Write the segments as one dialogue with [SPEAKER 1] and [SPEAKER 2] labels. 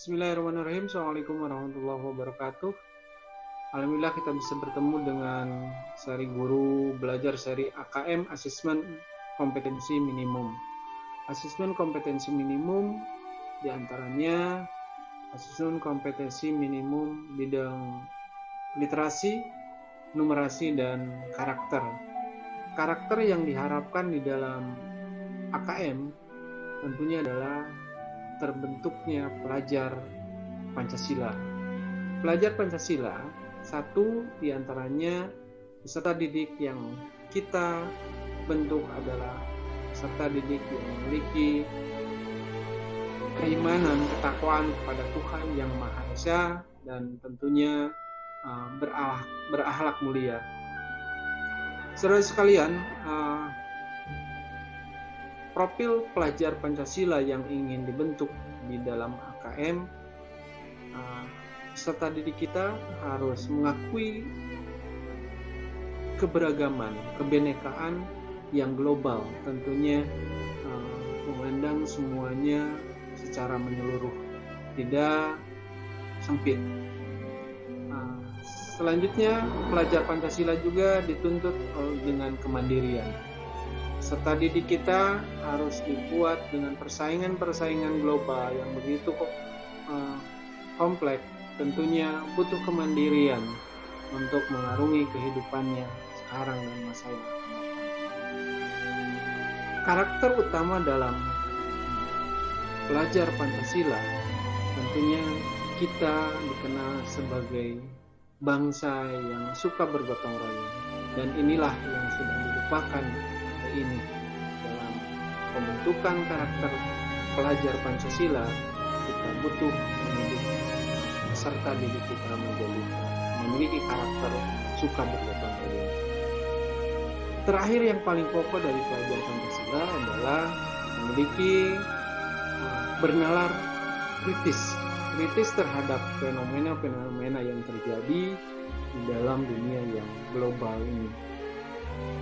[SPEAKER 1] Bismillahirrahmanirrahim. Assalamualaikum warahmatullahi wabarakatuh. Alhamdulillah kita bisa bertemu dengan seri guru belajar seri AKM Asesmen Kompetensi Minimum. Asesmen kompetensi minimum diantaranya asesmen kompetensi minimum bidang literasi, numerasi, dan karakter. Karakter yang diharapkan di dalam AKM tentunya adalah terbentuknya pelajar Pancasila. Pelajar Pancasila, satu diantaranya peserta didik yang kita bentuk adalah peserta didik yang memiliki keimanan, ketakwaan kepada Tuhan Yang Maha Esa dan tentunya berakhlak mulia. Saudara sekalian, profil pelajar Pancasila yang ingin dibentuk di dalam AKM, peserta didik kita harus mengakui keberagaman, kebinekaan yang global, tentunya memandang semuanya secara menyeluruh, tidak sempit. Selanjutnya, pelajar Pancasila juga dituntut dengan kemandirian. Serta didik kita harus dibuat dengan persaingan-persaingan global yang begitu kompleks, tentunya butuh kemandirian untuk mengarungi kehidupannya sekarang dan masa yang akan datang. Karakter utama dalam pelajar Pancasila tentunya kita dikenal sebagai bangsa yang suka bergotong royong, dan inilah yang sudah dilupakan ini dalam pembentukan karakter pelajar Pancasila. Kita butuh mendidik peserta didik kita memiliki karakter suka bergotong royong. Terakhir, yang paling pokok dari pelajar Pancasila adalah memiliki bernalar kritis terhadap fenomena-fenomena yang terjadi di dalam dunia yang global ini.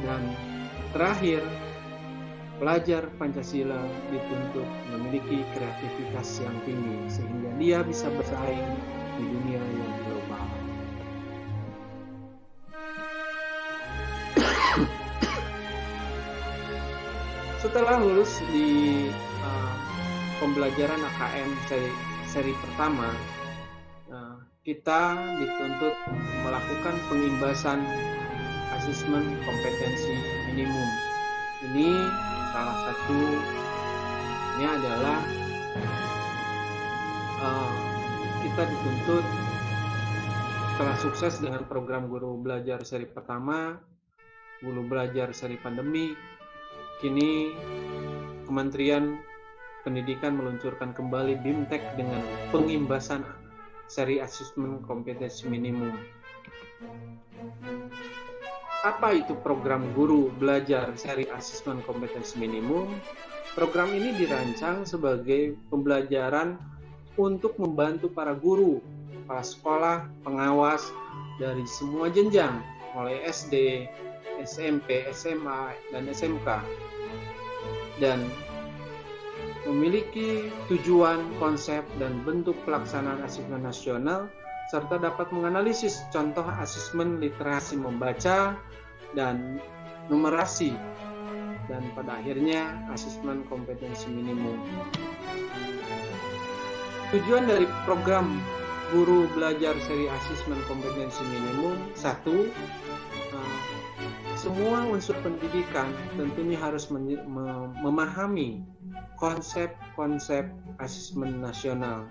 [SPEAKER 1] Dan terakhir, pelajar Pancasila dituntut memiliki kreativitas yang tinggi sehingga dia bisa bersaing di dunia yang global. Setelah lulus di pembelajaran AKM seri pertama, kita dituntut melakukan pengimbasan asesmen kompetensi minimum. Ini salah satunya adalah kita dituntut setelah sukses dengan program guru belajar seri pertama, guru belajar seri pandemi, kini Kementerian Pendidikan meluncurkan kembali BIMTEK dengan pengimbasan seri asesmen kompetensi minimum. Apa itu program guru belajar seri asesmen kompetensi minimum? Program ini dirancang sebagai pembelajaran untuk membantu para guru, kepala sekolah, pengawas dari semua jenjang, mulai SD, SMP, SMA, dan SMK, dan memiliki tujuan, konsep, dan bentuk pelaksanaan asesmen nasional, serta dapat menganalisis contoh asesmen literasi membaca dan numerasi, dan pada akhirnya asesmen kompetensi minimum. Tujuan dari program guru belajar seri asesmen kompetensi minimum: satu, semua unsur pendidikan tentunya harus memahami konsep-konsep asesmen nasional,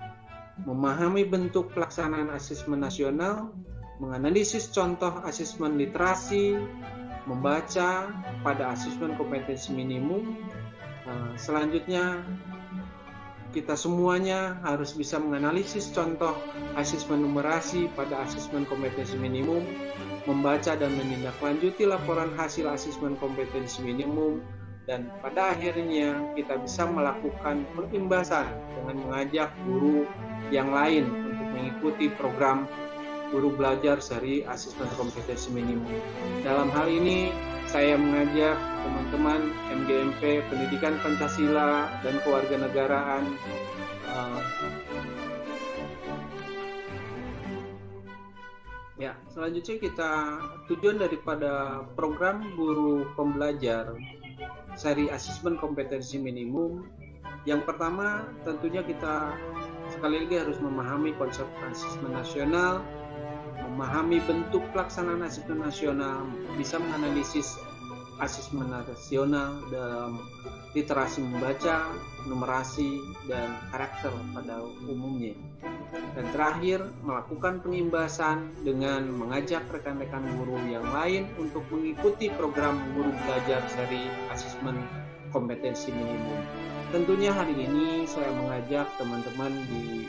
[SPEAKER 1] memahami bentuk pelaksanaan asesmen nasional, menganalisis contoh asesmen literasi, membaca pada asesmen kompetensi minimum. Selanjutnya, kita semuanya harus bisa menganalisis contoh asesmen numerasi pada asesmen kompetensi minimum, membaca dan menindaklanjuti laporan hasil asesmen kompetensi minimum, dan pada akhirnya kita bisa melakukan pengimbasan dengan mengajak guru yang lain untuk mengikuti program guru belajar seri asesmen kompetensi minimum. Dalam hal ini, saya mengajak teman-teman MGMP Pendidikan Pancasila dan Kewarganegaraan Ya, selanjutnya tujuan daripada program guru pembelajar seri asesmen kompetensi minimum. Yang pertama, tentunya kita sekali lagi harus memahami konsep asesmen nasional, memahami bentuk pelaksanaan asesmen nasional, bisa menganalisis asesmen nasional dalam literasi membaca, numerasi, dan karakter pada umumnya. Dan terakhir, melakukan pengimbasan dengan mengajak rekan-rekan guru yang lain untuk mengikuti program guru belajar seri asesmen kompetensi minimum. Tentunya hari ini saya mengajak teman-teman di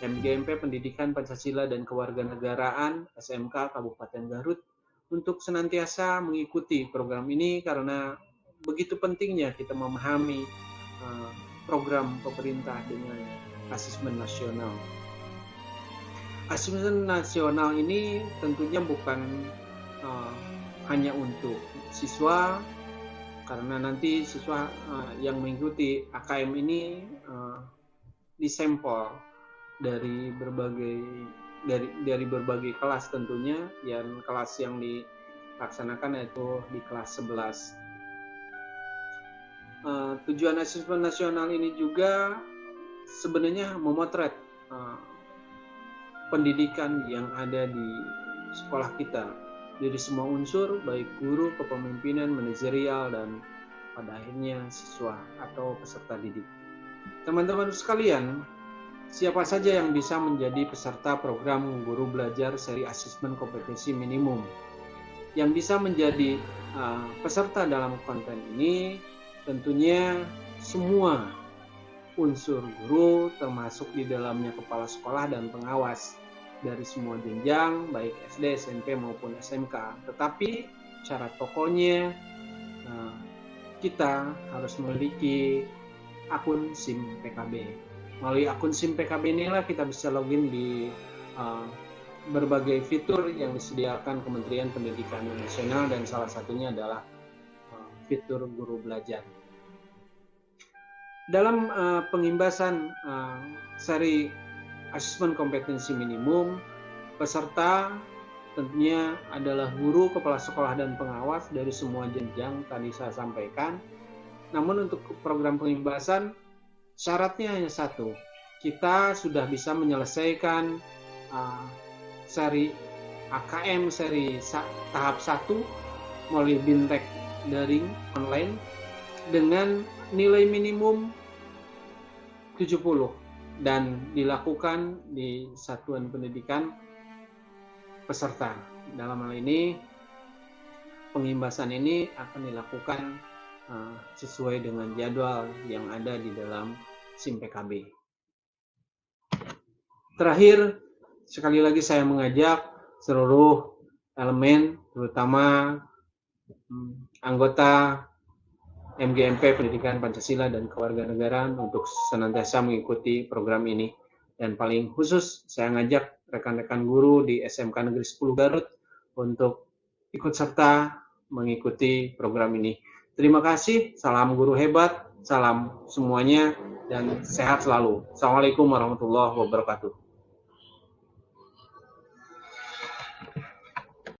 [SPEAKER 1] MGMP Pendidikan Pancasila dan Kewarganegaraan SMK Kabupaten Garut untuk senantiasa mengikuti program ini karena begitu pentingnya kita memahami program pemerintah dengan asesmen nasional. Asesmen nasional ini tentunya bukan hanya untuk siswa, karena nanti siswa yang mengikuti AKM ini disampel dari berbagai kelas tentunya, yang kelas yang dilaksanakan yaitu di kelas 11. Tujuan asesmen nasional ini juga sebenarnya memotret pendidikan yang ada di sekolah kita dari semua unsur, baik guru, kepemimpinan, manajerial, dan pada akhirnya siswa atau peserta didik. Teman-teman sekalian, siapa saja yang bisa menjadi peserta program guru belajar seri asesmen kompetensi minimum? Yang bisa menjadi peserta dalam konten ini tentunya semua unsur guru, termasuk di dalamnya kepala sekolah dan pengawas dari semua jenjang, baik SD, SMP maupun SMK. Tetapi syarat pokoknya kita harus memiliki akun SIM PKB. Melalui akun SIM PKB inilah kita bisa login di berbagai fitur yang disediakan Kementerian Pendidikan Nasional, dan salah satunya adalah fitur guru belajar. Dalam pengimbasan seri asesmen kompetensi minimum, peserta tentunya adalah guru, kepala sekolah, dan pengawas dari semua jenjang tadi saya sampaikan. Namun untuk program pengimbasan, syaratnya hanya satu. Kita sudah bisa menyelesaikan seri AKM seri tahap 1 melalui BINTEK daring online dengan nilai minimum 70 dan dilakukan di satuan pendidikan peserta. Dalam hal ini pengimbasan ini akan dilakukan sesuai dengan jadwal yang ada di dalam SIM PKB. Terakhir, sekali lagi saya mengajak seluruh elemen, terutama anggota MGMP Pendidikan Pancasila dan Kewarganegaraan untuk senantiasa mengikuti program ini. Dan paling khusus saya ngajak rekan-rekan guru di SMK Negeri 10 Garut untuk ikut serta mengikuti program ini. Terima kasih, salam guru hebat, salam semuanya, dan sehat selalu. Assalamualaikum warahmatullahi wabarakatuh.